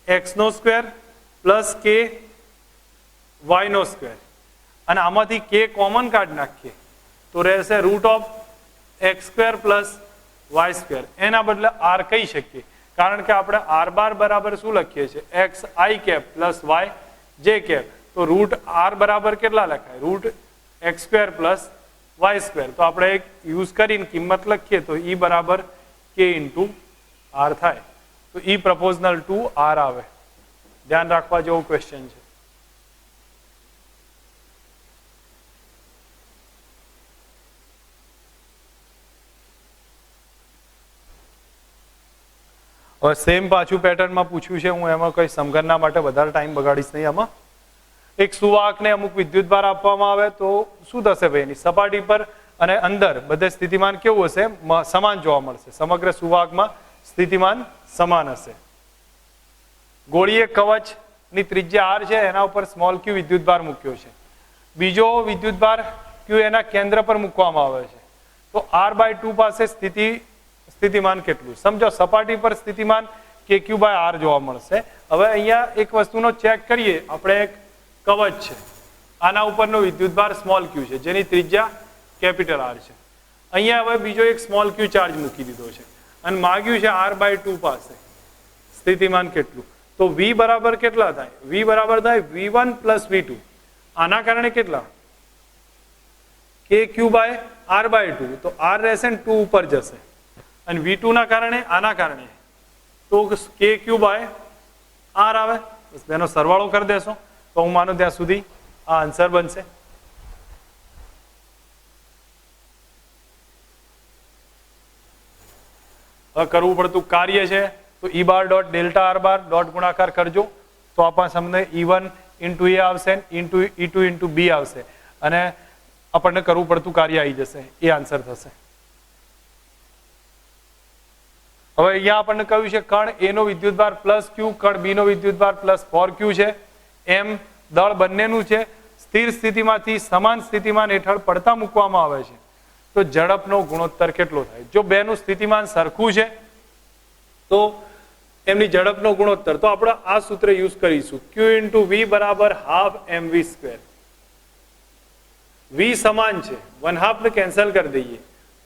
x નો સ્ક્વેર પ્લસ કે y નો સ્ક્વેર. અને આમાંથી k કોમન કાઢી નાખીએ તો રહેશે root of x square plus y square. એના બદલે r કહી શકીએ, કારણ કે આપણે r બાર બરાબર શું લખીએ છીએ? x I cap plus y j cap. તો રૂટ r બરાબર કેટલા લખાય? Root x square plus y square. તો આપણે એક યુઝ કરીને કિંમત લખીએ તો E બરાબર k ઇન્ટુ r થાય. તો E પ્રપોઝનલ ટુ r આવે. ધ્યાન રાખવા જેવો ક્વેશ્ચન છે. હવે સેમ પાછું પેટર્નમાં પૂછ્યું છે. હું એમાં કઈ સમઘનના માટે વધારે ટાઈમ બગાડીશ નહીં. આમાં એક સુવાહકને અમુક વિદ્યુતભાર આપવામાં આવે તો શું થશે ભાઈ? એની સપાટી પર અને અંદર બધે સ્થિતિમાન કેવું હશે? સમાન જોવા મળશે. સમગ્ર સુવાહકમાં સ્થિતિમાન સમાન હશે. ગોળીય કવચની ત્રિજ્યા r છે, એના ઉપર સ્મોલ q વિદ્યુતભાર મૂક્યો છે. બીજો વિદ્યુતભાર q એના કેન્દ્ર પર મૂકવામાં આવે છે. તો r/2 પાસે સ્થિતિમાન કેટલું? સમજો સપાટી પર સ્થિતિમાન kq/r જોવા મળશે. હવે અહીંયા એક વસ્તુનો ચેક કરીએ આપણે. એક કવચ છે, આના ઉપરનો વિદ્યુતભાર સ્મોલ q છે, જેની ત્રિજ્યા કેપિટલ R છે. અહીંયા હવે બીજો એક સ્મોલ q ચાર્જ મૂકી દીધો છે અને માગ્યું છે r/2 પાસે સ્થિતિમાન કેટલું? તો v બરાબર કેટલા થાય? v બરાબર થાય v1 પ્લસ v2. આના કારણે કેટલા? kq/r/2. તો r રહેશે ને 2 ઉપર જશે. અને v2 ના કારણે આના કારણે તો kq/r આવે. બસ તેનો સરવાળો કરી દેશો તો હું માનું ત્યાં સુધી આ આન્સર બનશે. હવે કરવું પડતું કાર્ય છે તો E બાર ડોટ ડેલ્ટા R બાર ડોટ ગુણાકાર કરજો તો આપણને તમને E1 ઇન્ટુ એ આવશે, ઇન્ટુ E2 ઇન્ટુ B આવશે અને આપણને કરવું પડતું કાર્ય આવી જશે. એ આન્સર થશે. હવે અહીંયા આપણને કહ્યું છે કણ A નો વિદ્યુતભાર પ્લસ q, કણ B નો વિદ્યુતભાર પ્લસ 4q છે. એમ દળ બંનેનું છે. સ્થિર સ્થિતિમાંથી સમાન સ્થિતિમાન હેઠળ પડતા મૂકવામાં આવે છે તો ઝડપનો ગુણોત્તર કેટલો થાય? જો બેનું સ્થિતિમાન સરખું છે તો એમની ઝડપનો ગુણોત્તર તો આપણે આ સૂત્ર યુઝ કરીશું. q ઇન્ટુ v બરાબર હાફ mv સ્ક્વેર. v સમાન છે, 1/2 ને કેન્સલ કરી દઈએ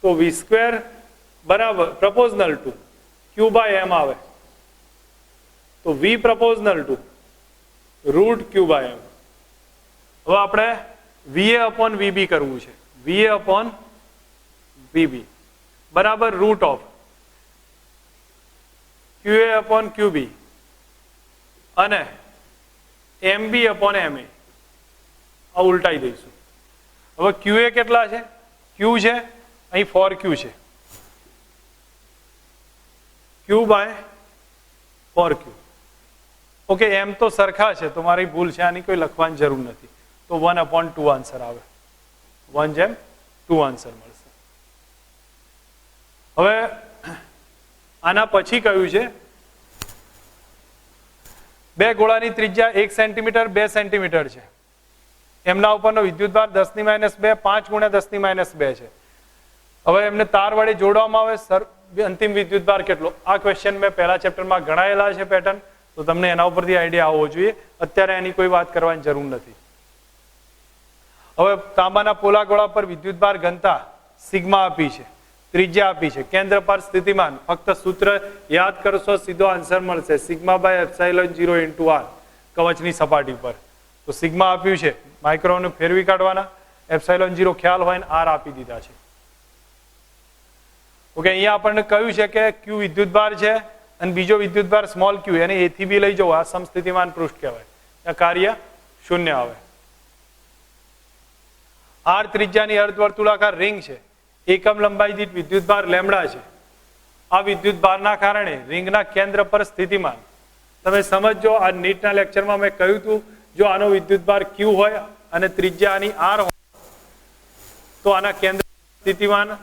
તો v સ્ક્વેર બરાબર પ્રપોઝનલ ટુ q/m આવે. તો v proportional two route q/m. હવે આપણે va અપોન vb કરવું છે. va અપોન vb બરાબર root of qa upon qb અને mb અપોન ma. આ ઉલટાઈ દઈશું. હવે qa કેટલા છે? q છે, અહીં 4q છે. q/4q. ઓકે, એમ તો સરખા છે તો મારી ભૂલ છે, આની કોઈ લખવાની જરૂર નથી. તો 1/2 આન્સર આવે. 1/2 આન્સર મળશે. હવે આના પછી કયું છે? બે ગોળાની ત્રિજ્યા 1 સેન્ટીમીટર 2 સેન્ટીમીટર છે. એમના ઉપરનો વિદ્યુતભાર 10⁻², 5 × 10⁻². છે. હવે એમને તાર વડે જોડવામાં આવે. સર અંતિમ વિદ્યુતભાર કેટલો? આ ક્વેશ્ચન મેં પહેલા ચેપ્ટરમાં ગણાયેલા છે પેટર્ન, તો તમને એના ઉપરથી આઈડિયા આવવો જોઈએ. અત્યારે એની કોઈ વાત કરવાની જરૂર નથી. હવે તાંબાના પોલા ગોળા પર વિદ્યુતભાર ઘનતા સિગ્મા આપી છે, ત્રિજ્યા આપી છે, કેન્દ્ર પર સ્થિતિમાન. ફક્ત સૂત્ર યાદ કરશો, સીધો આન્સર મળશે. σ/ε0 × r કવચની સપાટી પર. તો સિગ્મા આપ્યું છે, માઇક્રોને ફેરવી કાઢવાના. ε0 ખ્યાલ હોય ને r આપી દીધા છે. ઓકે, અહીંયા આપણને કહ્યું છે કે q વિદ્યુતભાર છે, અને બીજો વિદ્યુતભાર સ્મોલ ક્યુ એને એ થી બી લઈ જવો, આ સમસ્થિતિમાન પૃષ્ઠ કહેવાય. ત્યાં કાર્ય શૂન્ય આવે. આર ત્રિજ્યાની અર્ધવર્તુળાકાર રિંગ છે. એકમ લંબાઈ દીઠ વિદ્યુતભાર લેમ્ડા છે. આ વિદ્યુતભારના કારણે રિંગના કેન્દ્ર પર સ્થિતિમાન, તમે સમજો આ નીટના લેક્ચરમાં મેં કહ્યું હતું, જો આનો વિદ્યુતભાર ક્યુ હોય અને ત્રિજ્યા આની આર હોય તો આના કેન્દ્ર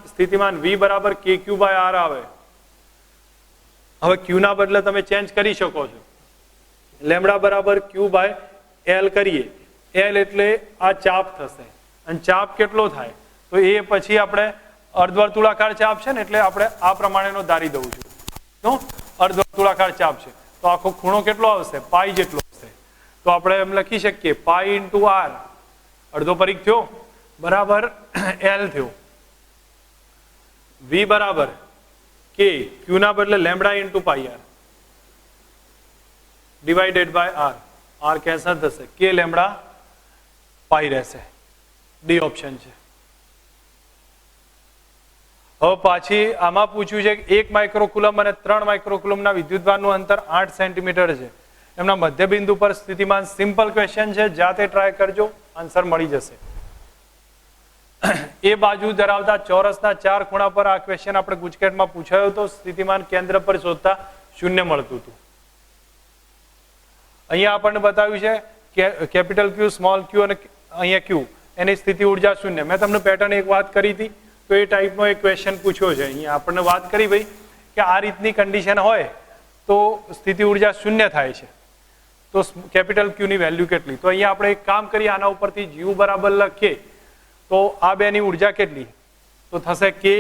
સ્થિતિમાન V બરાબર KQ બાય R આવે. હવે Q ના બદલે તમે ચેન્જ કરી શકો છો. લેમ્ડા બરાબર Q બાય L કરીએ. L એટલે આ ચાપ થશે અને ચાપ કેટલો થાય તો એ પછી આપણે અર્ધવર્તુળાકાર ચાપ છે ને એટલે આપણે આ પ્રમાણેનો ધારી દઉં છું. તો અર્ધવર્તુળાકાર ચાપ છે તો આખો ખૂણો કેટલો આવશે? પાઈ જેટલો આવશે. તો આપણે એમ લખી શકીએ પાઈ ઇન્ટુ R, અડધો પરિઘ થયો બરાબર L થયો. V બરાબર K, Q ના બદલે lambda into pi R divided by R. R cancel થશે, K લેમ્ડા પાઈ રહેશે. ડી ઓપ્શન છે. હવે પાછી આમાં પૂછ્યું છે કે 1 માઇક્રોકુલમ અને 3 માઇક્રોકુલમના વિદ્યુતભારનું અંતર 8 સેન્ટીમીટર છે. એમના મધ્યબિંદુ પર સ્થિતિમાન. સિમ્પલ ક્વેશ્ચન છે, જાતે ટ્રાય કરજો, આન્સર મળી જશે. એ બાજુ ધરાવતા ચોરસના 4 ખૂણા પર આ ક્વેશ્ચન આપણે ગુજકેટમાં પૂછાયો હતો. સ્થિતિમાન કેન્દ્ર પર શોધતા શૂન્ય મળતું હતું. અહીંયા આપણને બતાવ્યું છે કે કેપિટલ ક્યુ, સ્મોલ ક્યુ અને અહીંયા ક્યુ, એની સ્થિતિ ઉર્જા શૂન્ય. મેં તમને પેટર્ન એક વાત કરી હતી તો એ ટાઈપનો એક ક્વેશ્ચન પૂછ્યો છે. અહીંયા આપણને વાત કરી ભાઈ કે આ રીતની કન્ડિશન હોય તો સ્થિતિ ઉર્જા શૂન્ય થાય છે, તો કેપિટલ ક્યુ ની વેલ્યુ કેટલી? તો અહીંયા આપણે એક કામ કરીએ, આના ઉપરથી યુ બરાબર લખીએ તો આ બેની ઉર્જા કેટલી? તો થશે કે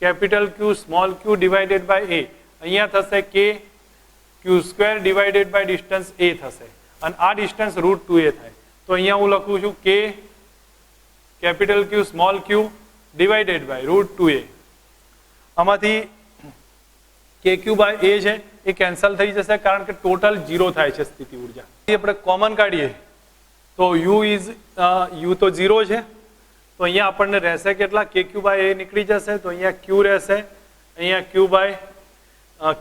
capital Q small Q divided by A. અહીંયા થશે કે Q square divided by distance A થશે અને આ ડિસ્ટન્સ √2a થાય. તો અહીંયા હું લખું છું કે capital Q small Q divided by √2a. આમાંથી કે ક્યુ બાય એ છે એ કેન્સલ થઈ જશે કારણ કે ટોટલ 0 થાય છે સ્થિતિ ઉર્જા. આપણે કોમન કાઢીએ તો યુ તો 0 છે, તો અહીંયા આપણને રહેશે કેટલા? કે ક્યુ બાય એ નીકળી જશે તો અહીંયા ક્યુ રહેશે, અહીંયા ક્યુ બાય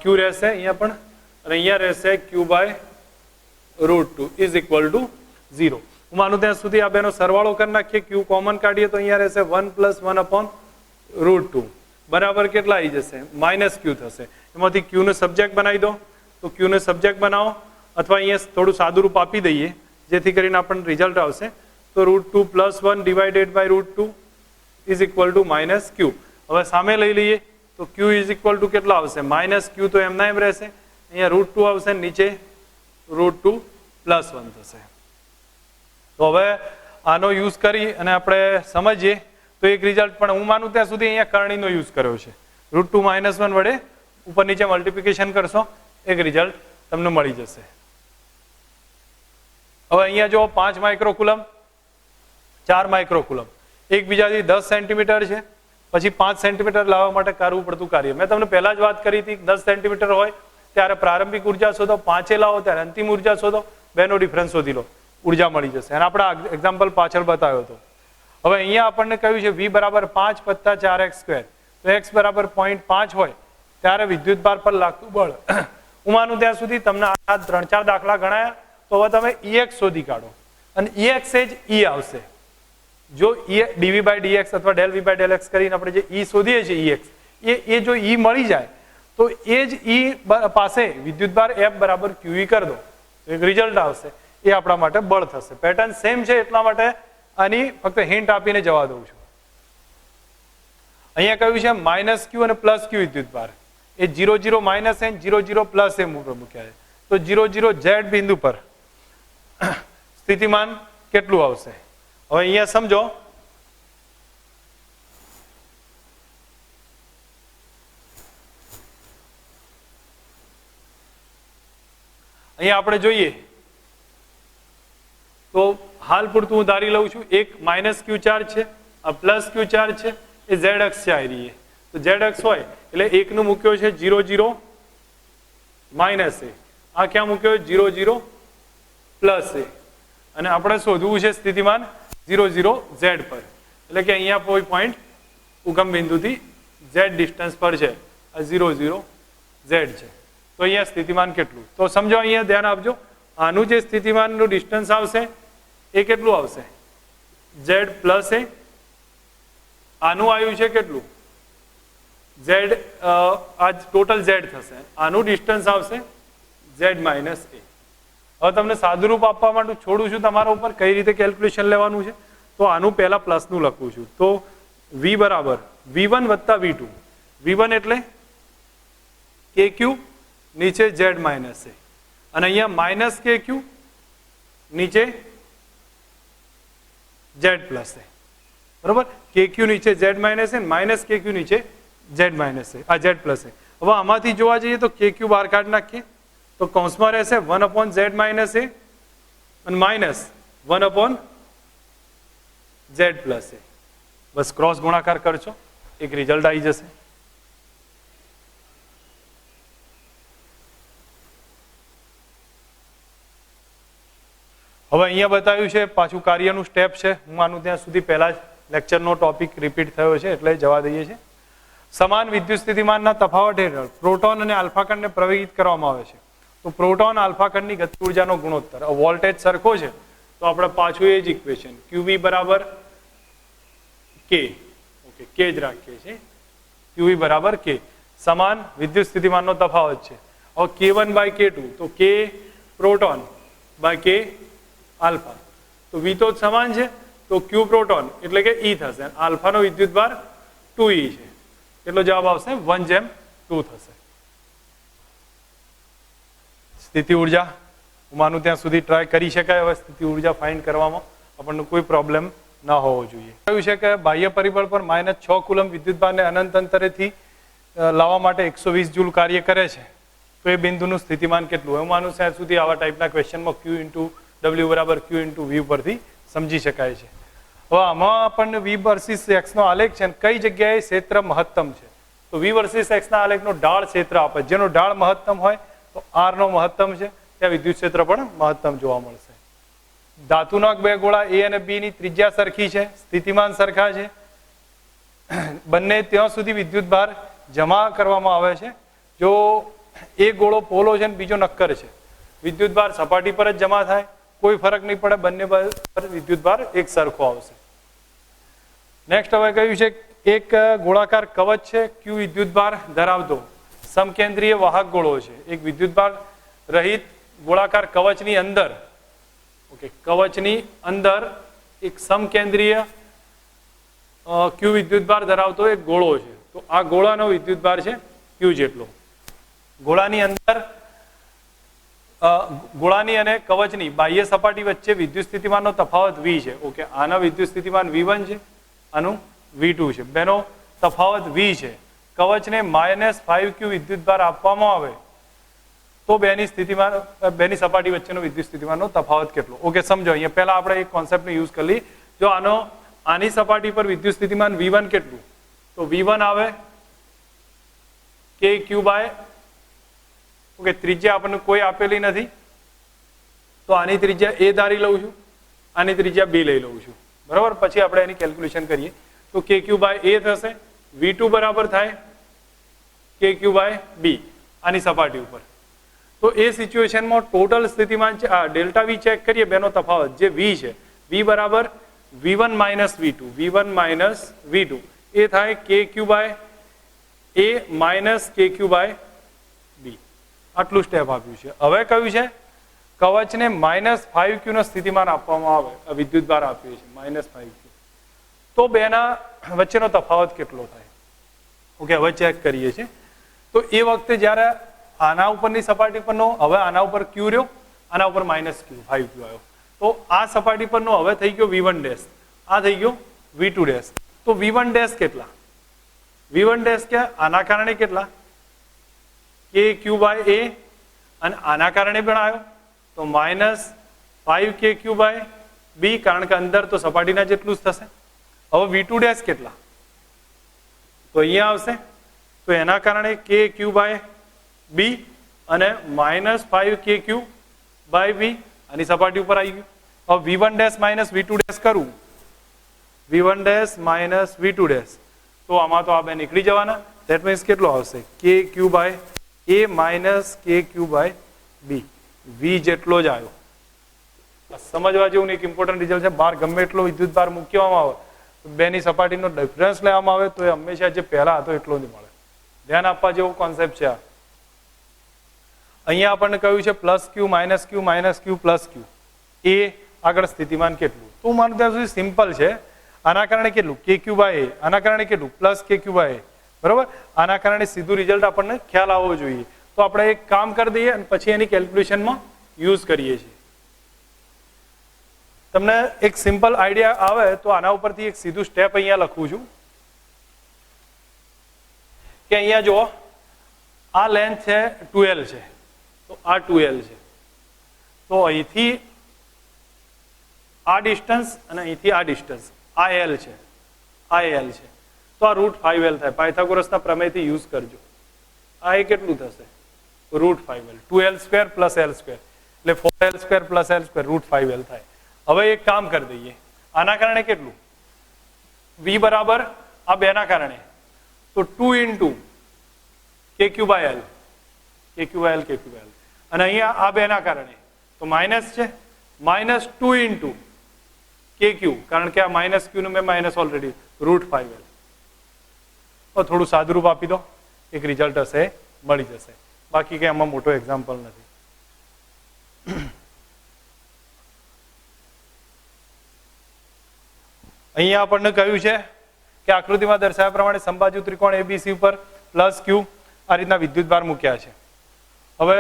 ક્યુ રહેશે અહીંયા પણ, અને અહીંયા રહેશે ક્યુ બાય √2 ઇઝ ઇક્વલ ટુ 0. હું માનું ત્યાં સુધી આ બેનો સરવાળો કરી નાખીએ. ક્યુ કોમન કાઢીએ તો અહીંયા રહેશે 1 + 1/√2 બરાબર કેટલા આવી જશે? -q થશે. એમાંથી ક્યુ ને સબ્જેક્ટ બનાવી દો તો ક્યુ ને સબ્જેક્ટ બનાવો, અથવા અહીંયા થોડું સાદું રૂપ આપી દઈએ જેથી કરીને આપણને રિઝલ્ટ આવશે. તો √2 + 1 divided by √2 is equal to -q. હવે સામે લઈ લઈએ તો q ઇઝ ઇક્વલ ટુ કેટલા આવશે? -q તો એમના એમ રહેશે. અહીંયા √2 આવશે, નીચે √2 + 1 થશે. તો હવે આનો યુઝ કરી અને આપણે સમજીએ તો એક રિઝલ્ટ, પણ હું માનું ત્યાં સુધી અહીંયા કરણીનો યુઝ કર્યો છે. √2 - 1 વડે ઉપર નીચે મલ્ટિપ્લિકેશન કરશો, એક રિઝલ્ટ તમને મળી જશે. હવે અહીંયા જો 5 માઇક્રોકુલમ, 4 માઇક્રોકુલમ એકબીજાથી 10 સેન્ટીમીટર છે, પછી 5 સેન્ટીમીટર લાવવા માટે કરવું પડતું કાર્ય. મેં તમને પહેલા જ વાત કરી હતી 10 સેન્ટીમીટર હોય ત્યારે પ્રારંભિક ઉર્જા શોધો, 5 લાવો ત્યારે અંતિમ ઉર્જા શોધો, બેનો ડિફરન્સ શોધી લો, ઉર્જા મળી જશે. અને આપણે એક્ઝામ્પલ પાછળ બતાવ્યો હતો. હવે અહીંયા આપણને કહ્યું છે V બરાબર 5 + 4x². તો x બરાબર 0.5 હોય ત્યારે વિદ્યુતભાર પર લાગતું બળ. હું માનું ત્યાં સુધી તમને આ 3-4 દાખલા ગણાયા, તો હવે તમે EX શોધી કાઢો અને EX એ જ E આવશે. જો dV/dx અથવા ∂V/∂x કરીને આપણે જે E શોધીએ છીએ EX, એ જો E મળી જાય તો એ જ E પાસે વિદ્યુતભાર F બરાબર QE કરી દો, એક રિઝલ્ટ આવશે. એ આપણા માટે બળ થશે. પેટર્ન સેમ છે એટલા માટે આની ફક્ત હિન્ટ આપીને જવા દઉં છું. અહીંયા કહ્યું છે -q અને +q વિદ્યુતભાર એ 0 0 - n 0 0 + m ઉપર મૂક્યા છે. તો 0 0 z બિંદુ પર સ્થિતિમાન કેટલું આવશે? હવે અહીંયા સમજો, અહીંયા આપણે જોઈએ તો હાલ પૂરતું હું ધારી લઉં છું એક -q ચાર્જ છે, આ +q ચાર્જ છે, એ z અક્ષ છે. આવી રહી તો z અક્ષ હોય એટલે એકનું મૂક્યો છે 0 0 - a, આ ક્યાં મૂક્યો? 0 0 + a. અને આપણે શોધવું છે સ્થિતિમાન 0 0 z પર, એટલે કે અહીંયા કોઈ પોઈન્ટ ઉગમ બિંદુથી z ડિસ્ટન્સ પર છે, આ 0 0 z છે. તો અહીંયા સ્થિતિમાન કેટલું? તો સમજો અહીંયા ધ્યાન આપજો, આનું જે સ્થિતિમાનનું ડિસ્ટન્સ આવશે એ કેટલું આવશે? z પ્લસ એ. આનું આવ્યું છે કેટલું? z, આ ટોટલ z થશે. આનું ડિસ્ટન્સ આવશે z માઇનસ એ. હવે તમને સાદુરૂપ આપવા માટે છોડું છું તમારા ઉપર કઈ રીતે કેલ્ક્યુલેશન લેવાનું છે. તો આનું પહેલા પ્લસનું લખું છું. તો v બરાબર v1 વત્તા v2. v1 એટલે kq નીચે z માઇનસ એ, અને અહીંયા માઇનસ kq નીચે z પ્લસ એ. બરોબર, kq નીચે z માઇનસ એ, માઇનસ kq નીચે z માઇનસ એ, આ z પ્લસ એ. હવે આમાંથી જોવા જઈએ તો kq બહાર કાઢી નાખીએ તો કૌંસમાં રહેશે 1/z માઇનસ એ અને માઇનસ 1/z પ્લસ એ. બસ ક્રોસ ગુણાકાર કરશો, એક રિઝલ્ટ આવી જશે. હવે અહીંયા બતાવ્યું છે પાછું કાર્યનું સ્ટેપ છે. હું આનું ત્યાં સુધી પહેલા જ લેક્ચરનો ટોપિક રિપીટ થયો છે એટલે જવા દઈએ છીએ. સમાન વિદ્યુત સ્થિતિમાનના તફાવત હેઠળ પ્રોટોન અને આલ્ફા કણને પ્રવેગિત કરવામાં આવે છે. તો પ્રોટોન આલ્ફા કણની ગતિ ઉર્જાનો ગુણોત્તર, વોલ્ટેજ સરખો છે તો આપણે પાછું એ જ ઇક્વેશન QV બરાબર K, ઓકે K જ રાખીએ છીએ. QV બરાબર K, સમાન વિદ્યુત સ્થિતિમાનનો તફાવત છે. હવે K1 બાય K2, તો K proton by K alpha. તો V તો સમાન છે તો Q પ્રોટોન એટલે કે E થશે, આલ્ફાનો વિદ્યુતભાર 2E છે. એટલો જવાબ આવશે 1:2 થશે. સ્થિતિ ઉર્જા હું માનું ત્યાં સુધી ટ્રાય કરી શકાય. હવે સ્થિતિ ઉર્જા ફાઇન્ડ કરવામાં આપણને કોઈ પ્રોબ્લેમ ન હોવો જોઈએ. કહ્યું છે કે બાહ્ય પરિબળ પર -6 કુલમ વિદ્યુતભારને અનંત અંતરેથી લાવવા માટે 120 જૂલ કાર્ય કરે છે. તો એ બિંદુનું સ્થિતિમાન કેટલું? હું માનું ત્યાં સુધી આવા ટાઈપના ક્વેશ્ચનમાં Q ઇન્ટુ W બરાબર Q ઇન્ટુ V પરથી સમજી શકાય છે. હવે આમાં આપણને V વર્સિસ X નો આલેખ છે, કઈ જગ્યાએ ક્ષેત્ર મહત્તમ છે. તો V વર્સિસ X ના આલેખનો ઢાળ ક્ષેત્ર આપે, જેનો ઢાળ મહત્તમ હોય તો R નો મહત્તમ છે, ત્યાં વિદ્યુત ક્ષેત્ર પણ મહત્તમ જોવા મળશે. ધાતુના બે ગોળા A અને B ની ત્રિજ્યા સરખી છે, સ્થિતિમાન સરખા છે, બંને ત્યાં સુધી વિદ્યુતભાર જમા કરવામાં આવે છે. જો એક ગોળો પોલો છે અને બીજો નક્કર છે, વિદ્યુતભાર સપાટી પર જ જમા થાય, કોઈ ફરક નહીં પડે, બંને પર વિદ્યુતભાર એક સરખો આવશે. નેક્સ્ટ હવે કહ્યું છે એક ગોળાકાર કવચ છે, Q વિદ્યુતભાર ધરાવતો સમકેન્દ્રીય વાહક ગોળો છે. એક વિદ્યુતભાર રહિત ગોળાકાર કવચની અંદર, ઓકે કવચની અંદર એક સમકેન્દ્રીય Q વિદ્યુતભાર ધરાવતો એક ગોળો છે. તો આ ગોળાનો વિદ્યુતભાર છે Q જેટલો. ગોળાની અંદર ગોળાની અને કવચની બાહ્ય સપાટી વચ્ચે વિદ્યુત સ્થિતિમાનનો તફાવત V છે. ઓકે, આના વિદ્યુત સ્થિતિમાન V1 છે, આનું V2 છે, બેનો તફાવત V છે. કવચને -5Q વિદ્યુતભાર આપવામાં આવે તો બેની સપાટી વચ્ચેનો વિદ્યુત સ્થિતિમાનનો તફાવત કેટલો? ઓકે સમજો, અહીંયા પહેલા આપણે એક કોન્સેપ્ટને યુઝ કરી લઈએ. જો આની સપાટી પર વિદ્યુત સ્થિતિમાન V1 કેટલું? તો V1 આવે KQ બાય, ઓકે ત્રિજ્યા આપણને કોઈ આપેલી નથી તો આની ત્રિજ્યા A ધારી લઉં છું, આની ત્રિજ્યા B લઈ લઉં છું. બરાબર, પછી આપણે એની કેલ્ક્યુલેશન કરીએ તો KQ બાય A થશે. V2 બરાબર થાય KQ બાય B આની સપાટી ઉપર. તો એ સિચ્યુએશનમાં ટોટલ સ્થિતિમાન છે આ ડેલ્ટા V ચેક કરીએ, બેનો તફાવત જે V છે, V બરાબર V1 minus V2, V1 minus V2 એ થાય KQ by A minus KQ by B. આટલું સ્ટેપ આપ્યું છે. હવે કહ્યું છે કવચને -5Q નો સ્થિતિમાન આપવામાં આવે, વિદ્યુતભાર આપ્યું છે -5Q, તો બેના વચ્ચેનો તફાવત કેટલો થાય? ઓકે હવે ચેક કરીએ છીએ. તો એ વખતે જ્યારે આના ઉપરની સપાટી પરનો, હવે આના ઉપર Q રહ્યો, આના ઉપર -Q 5Q આવ્યો, તો આ સપાટી પરનો હવે થઈ ગયો V1 ડેશ, આ થઈ ગયો V2 ડેશ. તો V1 ડેશ કેટલા? V1 ડેશ કે આના કારણે કેટલા? KQ બાય A, અને આના કારણે પણ આવ્યો તો -5KQ બાય B, કારણ કે અંદર તો સપાટીના જેટલું જ થશે. હવે V2 ડેશ કેટલા? તો અહીંયા આવશે, તો એના કારણે KQ બાય B અને -5KQ બાય B આની સપાટી ઉપર આવી ગયું. હવે V1 dash minus V2 dash કરું, V1 dash minus V2 dash, તો આમાં તો આ બે નીકળી જવાના. ધેટ મીન્સ કેટલો આવશે? KQ બાય એ માઇનસ કે ક્યુ બાય બી, વી જેટલો જ આવ્યો. સમજવા જેવું એક ઇમ્પોર્ટન્ટ રિઝલ્ટ છે. બહાર ગમે એટલો વિદ્યુત ભાર મૂકવામાં આવે, બેની સપાટીનો ડિફરન્સ લેવામાં આવે તો એ હંમેશા જે પહેલા હતો એટલો જ મળે. ધ્યાન આપવા જેવો કોન્સેપ્ટ છે આ. અહીંયા આપણને કહ્યું છે પ્લસ ક્યુ માઇનસ ક્યુ માઇનસ ક્યુ પ્લસ ક્યુ, એ આગળ સ્થિતિમાન કેટલું? તો હું માનું ત્યાં સુધી સિમ્પલ છે. આના કારણે કેટલું? કે ક્યુ બાય એ. આના કારણે કેટલું? પ્લસ કે ક્યુ બાય એ. બરોબર? આના કારણે સીધું રિઝલ્ટ આપણને ખ્યાલ આવવો જોઈએ. તો આપણે એક કામ કરી દઈએ અને પછી એની કેલ્ક્યુલેશનમાં યુઝ કરીએ છીએ. તમને એક સિમ્પલ આઈડિયા આવે તો આના ઉપરથી એક સીધું સ્ટેપ અહીંયા લખું છું કે અહીંયા જો આ લેન્થ છે 2L છે, તો આ 2L છે, તો અહીંથી આ ડિસ્ટન્સ અને અહીંથી આ ડિસ્ટન્સ આ L છે, આ L છે, તો આ √5L થાય. પાયથાગોરસના પ્રમેયથી યુઝ કરજો. આ એ કેટલું થશે? √5L. 2L² પ્લસ L², એટલે 4L² પ્લસ L² √5L થાય. હવે એક કામ કરી દઈએ, આના કારણે કેટલું? V બરાબર આ બેના કારણે, તો 2 into KQ by L, KQ by L, KQ by L. અને અહીંયા આ બેના કારણે તો માઇનસ છે, માઇનસ 2 ઇન્ટુ KQ, કારણ કે આ માઇનસ ક્યુ નું મેં માઇનસ ઓલરેડી √5L. તો થોડું સાદુરૂપ આપી દો, એક રિઝલ્ટ હશે, મળી જશે. બાકી કે આમાં મોટો એક્ઝામ્પલ નથી. અહીંયા આપણને કહ્યું છે કે આકૃતિમાં દર્શાવ્યા પ્રમાણે સમબાજુ ત્રિકોણ ABC ઉપર પ્લસ ક્યુ આ રીતના વિદ્યુત ભાર મૂક્યા છે. હવે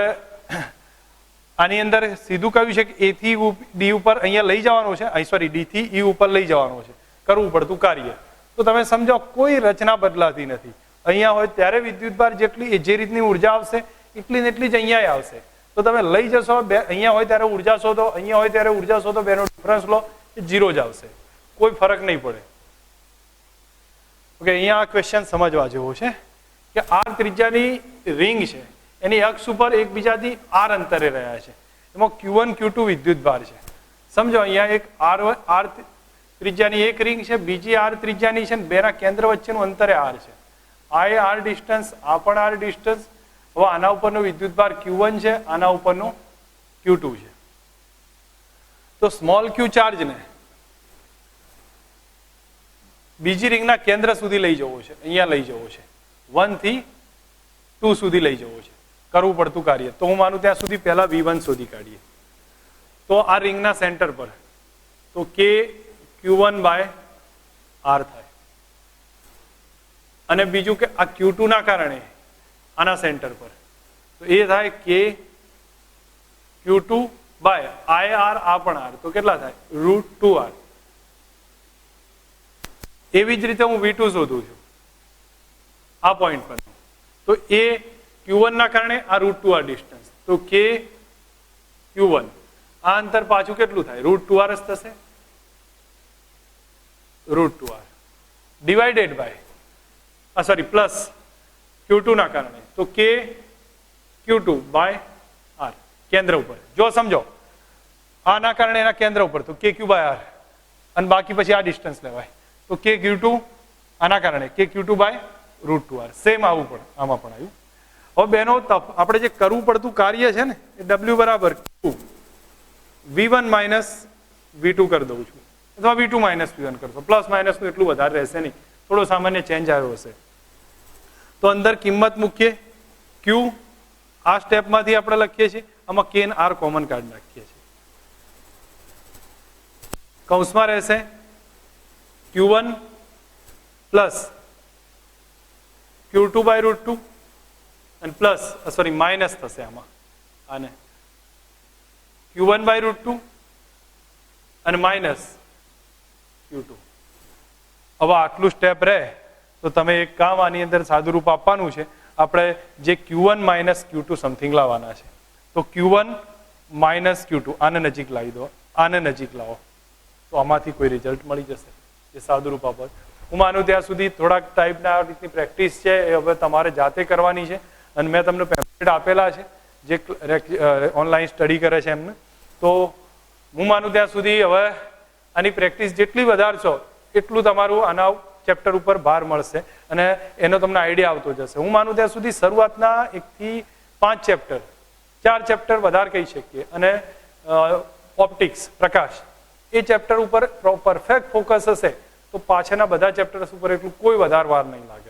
આની અંદર સીધું કહ્યું છે કે A થી D ઉપર અહીંયા લઈ જવાનું છે, સોરી D થી E ઉપર લઈ જવાનું છે, કરવું પડતું કાર્ય. તો તમે સમજો કોઈ રચના બદલાતી નથી. અહીંયા હોય ત્યારે વિદ્યુત ભાર જેટલી જે રીતની ઉર્જા આવશે એટલી ને એટલી જ અહીંયા આવશે. તો તમે લઈ જશો, અહીંયા હોય ત્યારે ઉર્જા શોધો, અહીંયા હોય ત્યારે ઉર્જા શોધો, બેનો ડિફરન્સ લો, એ 0 જ આવશે, કોઈ ફરક નહીં પડે. ઓકે, અહીંયા આ ક્વેશ્ચન સમજવા જેવો છે કે R ત્રિજ્યાની રિંગ છે, એની અક્ષ ઉપર એકબીજાથી R અંતરે રહ્યા છે, એમાં Q1 Q2 વિદ્યુત ભાર છે. સમજો અહીંયા એક R ત્રિજ્યાની એક રિંગ છે, બીજી R ત્રિજ્યાની છે, બેના કેન્દ્ર વચ્ચેનું અંતરે R છે. આ એ R ડિસ્ટન્સ, આ પણ R ડિસ્ટન્સ. હવે આના ઉપરનો વિદ્યુત ભાર Q1 છે, આના ઉપરનો Q2 છે. તો સ્મોલ q ચાર્જને બીજી રિંગના કેન્દ્ર સુધી લઈ જવો છે, અહીંયા લઈ જવો છે, 1 થી 2 સુધી લઈ જવો છે, કરવું પડતું કાર્ય. તો હું માનું ત્યાં સુધી પહેલા V1 શોધી કાઢીએ. તો આ રિંગના સેન્ટર પર તો K Q1 બાય R થાય, અને બીજું કે આ Q2 ના કારણે આના સેન્ટર પર તો એ થાય K Q2 બાય IR, આ પણ R, તો કેટલા થાય? √2R. એવી જ રીતે હું V2 શોધું છું આ પોઈન્ટ પર, તો એ Q1 ના કારણે આ √2R ડિસ્ટન્સ, તો K Q1, આ અંતર પાછું કેટલું થાય? √2R જ થશે, √2R divided by sorry plus Q2 ના કારણે, તો K Q2 બાય R કેન્દ્ર ઉપર. જો સમજો આના કારણે એના કેન્દ્ર ઉપર તો KQ બાય R, અને બાકી પછી આ ડિસ્ટન્સ લેવાય, તો K Q2 આના કારણે K Q2 by √2R. Same આવું પણ આમાં પણ આવ્યું. હવે બેનો આપણે જે કરવું પડતું કાર્ય છે ને એ W બરાબર Q V1 માઇનસ V2 કરી દઉં છું, અથવા V2 માઇનસ V1 કરશો. પ્લસ માઇનસ નું એટલું વધારે રહેશે નહીં, થોડો સામાન્ય ચેન્જ આવ્યો હશે. તો અંદર કિંમત મૂકીએ, Q આ સ્ટેપમાંથી આપણે લખીએ છીએ, આમાં K અને R કોમન કાઢી નાખીએ છીએ. કૌંસમાં રહેશે Q1 પ્લસ Q2 બાય √2 અને પ્લસ સોરી માઇનસ થશે આમાં, આને Q1 બાય √2 અને માઇનસ Q2. હવે આટલું સ્ટેપ રહે તો તમે એક કામ આની અંદર સાદું રૂપ આપવાનું છે. આપણે જે Q1 માઇનસ Q2 સમથિંગ લાવવાના છે, તો Q1 માઇનસ Q2 આને નજીક લાવી દો, આને નજીક લાવો, તો આમાંથી કોઈ રિઝલ્ટ મળી જશે. એ સાદું રૂપ આપો. હું માનું ત્યાં સુધી થોડાક ટાઈપના આ રીતની પ્રેક્ટિસ છે એ હવે તમારે જાતે કરવાની છે, અને મેં તમને પેમ્પલેટ આપેલા છે જે ઓનલાઈન સ્ટડી કરે છે એમને. તો હું માનું ત્યાં સુધી હવે આની પ્રેક્ટિસ જેટલી વધારશો એટલું તમારું આના ચેપ્ટર ઉપર ભાર મળશે અને એનો તમને આઈડિયા આવતો જશે. હું માનું ત્યાં સુધી શરૂઆતના 1 થી 5 ચેપ્ટર 4 ચેપ્ટર વધારે કહી શકીએ અને ઓપ્ટિક્સ પ્રકાશ એ ચેપ્ટર ઉપર પરફેક્ટ ફોકસ હશે તો પાછળના બધા ચેપ્ટર્સ ઉપર એટલું કોઈ વધારે વાર નહીં લાગે.